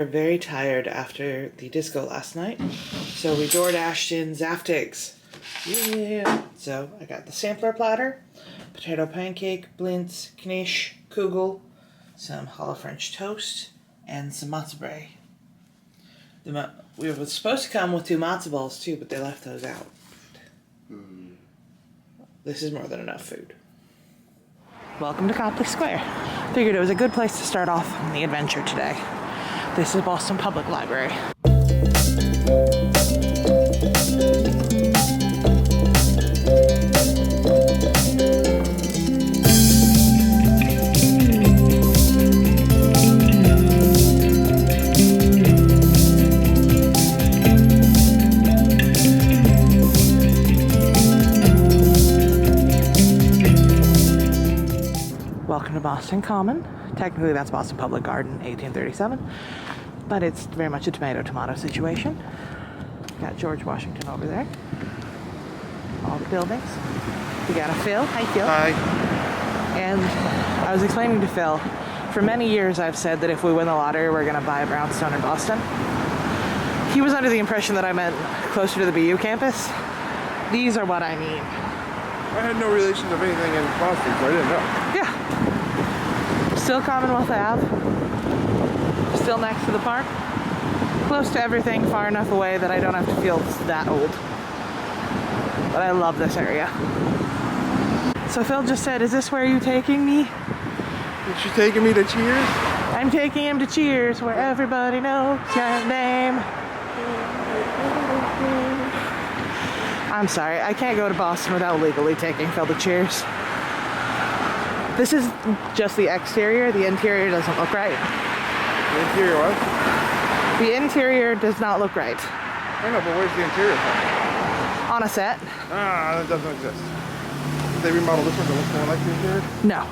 We're very tired after the disco last night, so we door dashed in Zaftigs. Yeah. So I got the sampler platter, potato pancake, blintz, knish, kugel, some hollow French toast, and some matzo brie. We were supposed to come with 2 matzo balls too, but they left those out. This is more than enough food. Welcome to Copley Square. Figured it was a good place to start off on the adventure today. This is Boston Public Library. Welcome to Boston Common. Technically that's Boston Public Garden, 1837, but it's very much a tomato-tomato situation. Got George Washington over there. All the buildings. We got a Phil. Hi, Phil. Hi. And I was explaining to Phil, for many years I've said that if we win the lottery, we're going to buy a brownstone in Boston. He was under the impression that I meant closer to the BU campus. These are what I mean. I had no relation of anything in Pastry, so I didn't know. Yeah. Still Commonwealth Ave. Still next to the park. Close to everything, far enough away that I don't have to feel that old. But I love this area. So Phil just said, is this where you're taking me? Is she taking me to Cheers? I'm taking him to Cheers, where everybody knows your name. I'm sorry, I can't go to Boston without legally taking Phil to Cheers. This is just the exterior. The interior doesn't look right. The interior what? The interior does not look right. I know, but where's the interior from? On a set. Ah, that doesn't exist. Did they remodel this one to look more like the interior? No.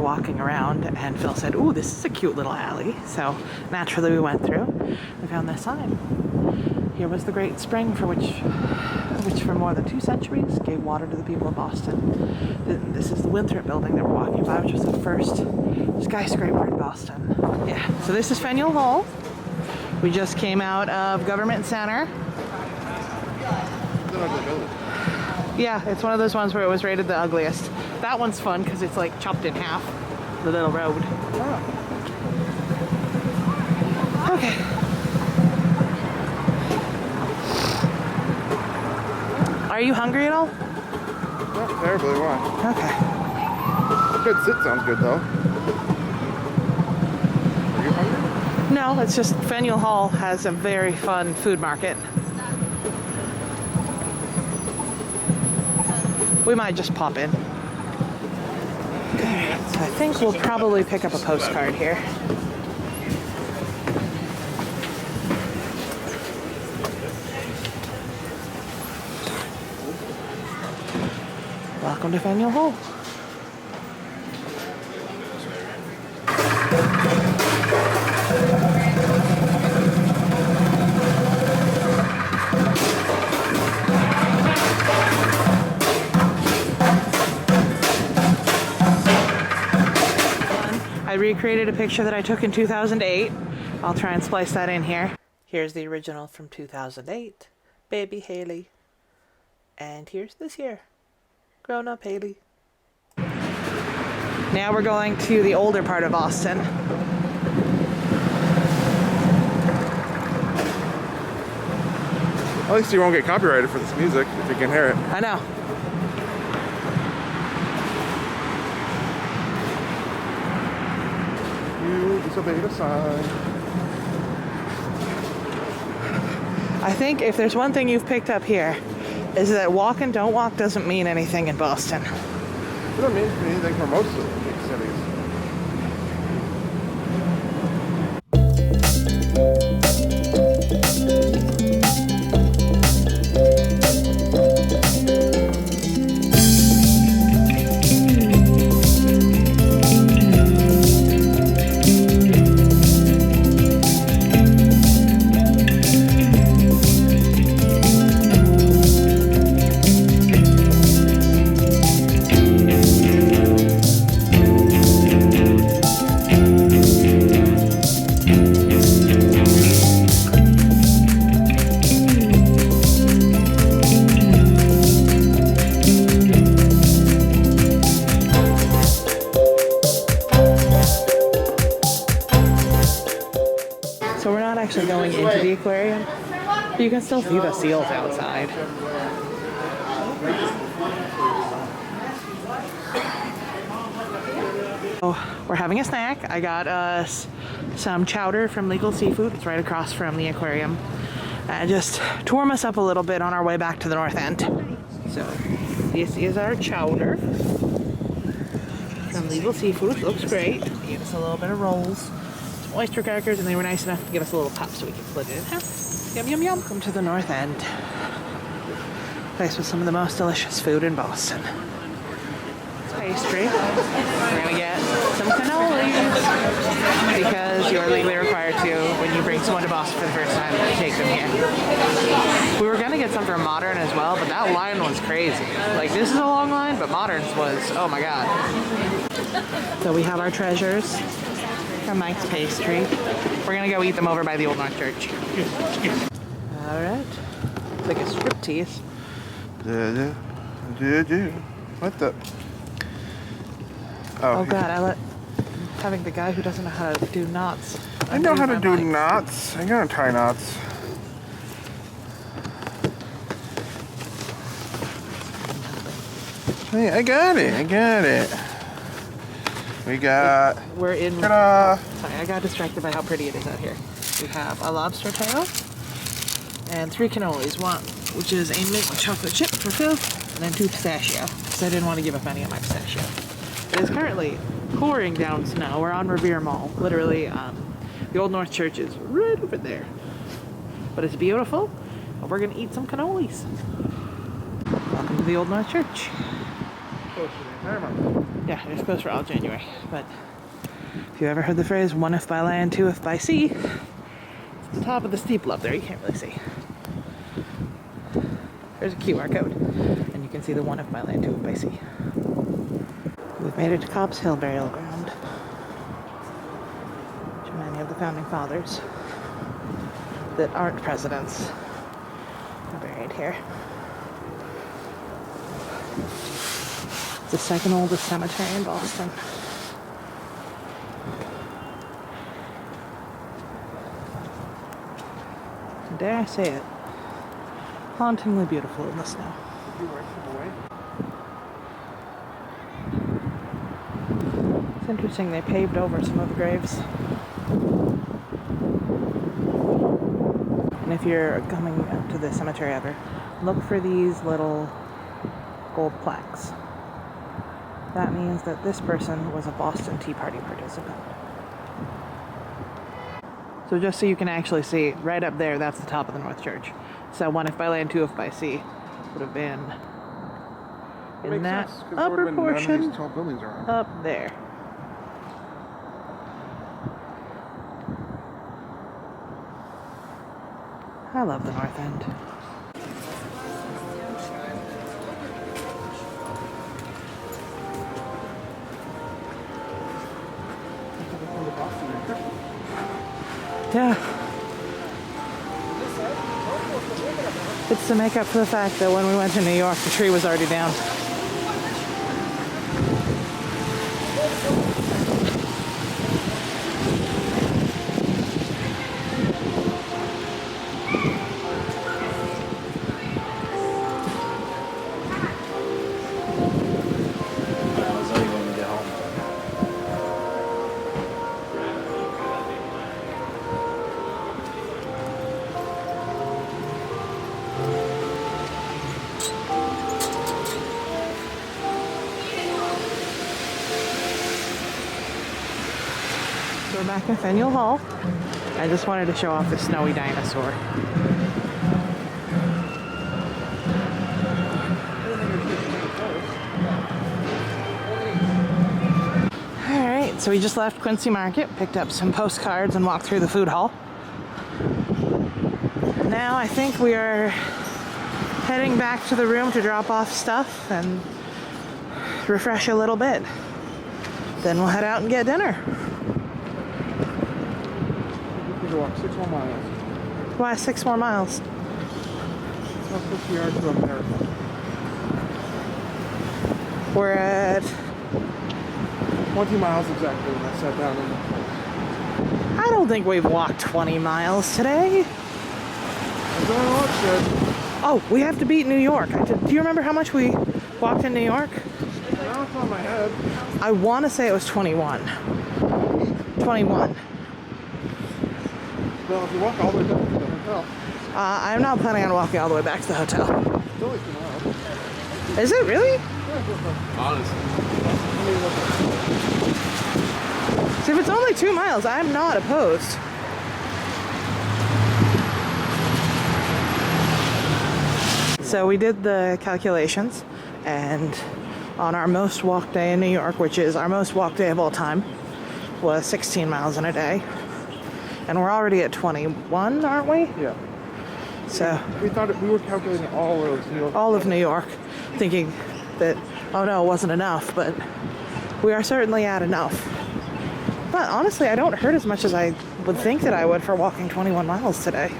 Walking around, and Phil said, "Ooh, this is a cute little alley." So naturally we went through. We found this sign. Here was the great spring which for more than 2 centuries gave water to the people of Boston. This is the Winthrop building that we're walking by, which was the first skyscraper in Boston. Yeah, so this is Faneuil Hall. We just came out of Government Center. Yeah, it's one of those ones where it was rated the ugliest. That one's fun because it's like chopped in half, the little road. Oh. Okay. Are you hungry at all? Not terribly, why? Okay. Good sit sounds good though. Are you hungry? No, it's just Faneuil Hall has a very fun food market. We might just pop in. Okay, so I think we'll probably pick up a postcard here. Welcome to Faneuil Hall. I recreated a picture that I took in 2008. I'll try and splice that in here. Here's the original from 2008, baby Haley. And here's this year, grown-up Haley. Now we're going to the older part of Boston. At least you won't get copyrighted for this music if you can hear it. I know. You disobeyed a sign. I think if there's one thing you've picked up here, is that walk and don't walk doesn't mean anything in Boston. It doesn't mean anything for most of the big cities. So we're not actually going into the aquarium, but you can still see the seals outside. Oh, we're having a snack. I got us some chowder from Legal Seafood. It's right across from the aquarium. And just to warm us up a little bit on our way back to the north end. So this is our chowder from Legal Seafood. It looks great. They gave us a little bit of rolls, oyster crackers, and they were nice enough to give us a little cup so we could split it in half. Yum, yum, yum. Welcome to the North End. Place with some of the most delicious food in Boston. It's Pastry. We're gonna get some cannolis because you are legally required to, when you bring someone to Boston for the first time, take them here. We were gonna get some from Modern as well, but that line was crazy. Like, this is a long line, but Modern's was, oh my god. So we have our treasures from Mike's Pastry. We're gonna go eat them over by the Old North Church. Alright. It's like a striptease. What the? Oh god, having the guy who doesn't know how to do knots. I know how to do knots. I gotta tie knots. Hey, I got it. We're in. Ta-da! Sorry, I got distracted by how pretty it is out here. We have a lobster tail and 3 cannolis. One, which is a mint with chocolate chip for Phil, and then 2 pistachio, because I didn't want to give up any of my pistachio. It is currently pouring down snow. We're on Revere Mall. Literally, the Old North Church is right over there. But it's beautiful, and we're gonna eat some cannolis. Welcome to the Old North Church. Yeah, it's closed for all January, but if you ever heard the phrase, one if by land, two if by sea, it's the top of the steeple up there, you can't really see. There's a QR code, and you can see the one if by land, two if by sea. We've made it to Cobb's Hill Burial Ground, which many of the founding fathers that aren't presidents are buried here. It's the second oldest cemetery in Boston. And dare I say it, hauntingly beautiful in the snow. It's interesting, they paved over some of the graves. And if you're coming to the cemetery ever, look for these little gold plaques. That means that this person was a Boston Tea Party participant. So just so you can actually see, right up there, that's the top of the North Church. So one if by land, two if by sea would have been in that upper portion up there. I love the North End. Yeah. It's to make up for the fact that when we went to New York, the tree was already down. We're back in Faneuil Hall. I just wanted to show off the snowy dinosaur. Alright, so we just left Quincy Market, picked up some postcards and walked through the food hall. Now I think we are heading back to the room to drop off stuff and refresh a little bit. Then we'll head out and get dinner. We need to walk 6 more miles. Why 6 more miles? It's how close we are to a marathon. We're at... 20 miles exactly when I sat down in the cold. I don't think we've walked 20 miles today. As our watch said. Oh, we have to beat New York. Do you remember how much we walked in New York? Now it's on my head. I want to say it was 21. 21. Well, if you walk all the way back to the hotel, I'm not planning on walking all the way back to the hotel. it's only 2 miles. Is it really? Honestly. So if it's only 2 miles, I'm not opposed. So we did the calculations, and on our most walked day in New York, which is our most walked day of all time, was 16 miles in a day. And we're already at 21, aren't we? Yeah. So We thought we were calculating all of New York. all of New York, thinking that, oh no, it wasn't enough, but we are certainly at enough. But honestly, I don't hurt as much as I would think that I would for walking 21 miles today.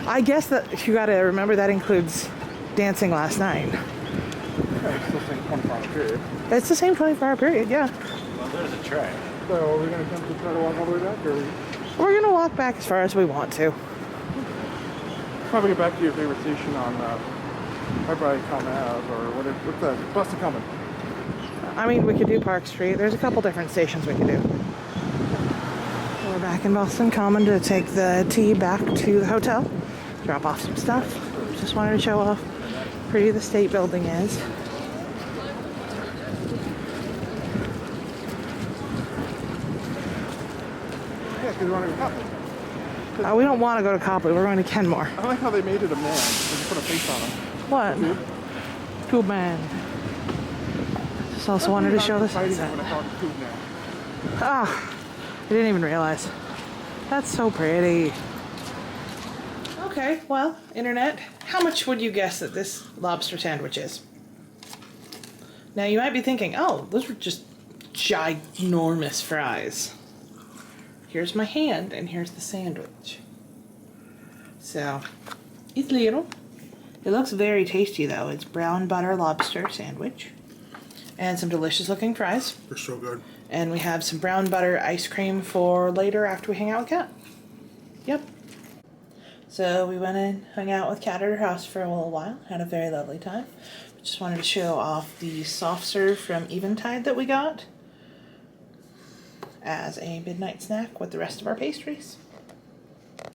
I guess that you gotta remember that includes dancing last night. Yeah, it's still saying 24-hour period. It's the same 24-hour period, yeah. Well, there's a track. So are we going to attempt to try to walk all the way back, or are we We're gonna walk back as far as we want to. probably get back to your favorite station on right by Common Ave, or whatever? What's that? Boston Common. I mean, we could do Park Street. There's a couple different stations we could do. We're back in Boston Common to take the T back to the hotel, drop off some stuff. Just wanted to show off how pretty the State Building is. Yeah, because we want to go Copley. We don't want to go to Copley. We're going to Kenmore. I like how they made it a man. They just put a face on him. What? Tube man. Just also wanted to show this sunset. When I call it Tube Man. Ah, I didn't even realize. That's so pretty. Okay, well, internet, how much would you guess that this lobster sandwich is? Now you might be thinking, oh, those were just ginormous fries. Here's my hand and here's the sandwich. So, it's little. It looks very tasty though. It's brown butter lobster sandwich. And some delicious looking fries. They're so good. And we have some brown butter ice cream for later after we hang out with Kat. Yep. So we went in, hung out with Kat at her house for a little while. Had a very lovely time. Just wanted to show off the soft serve from Eventide that we got as a midnight snack with the rest of our pastries.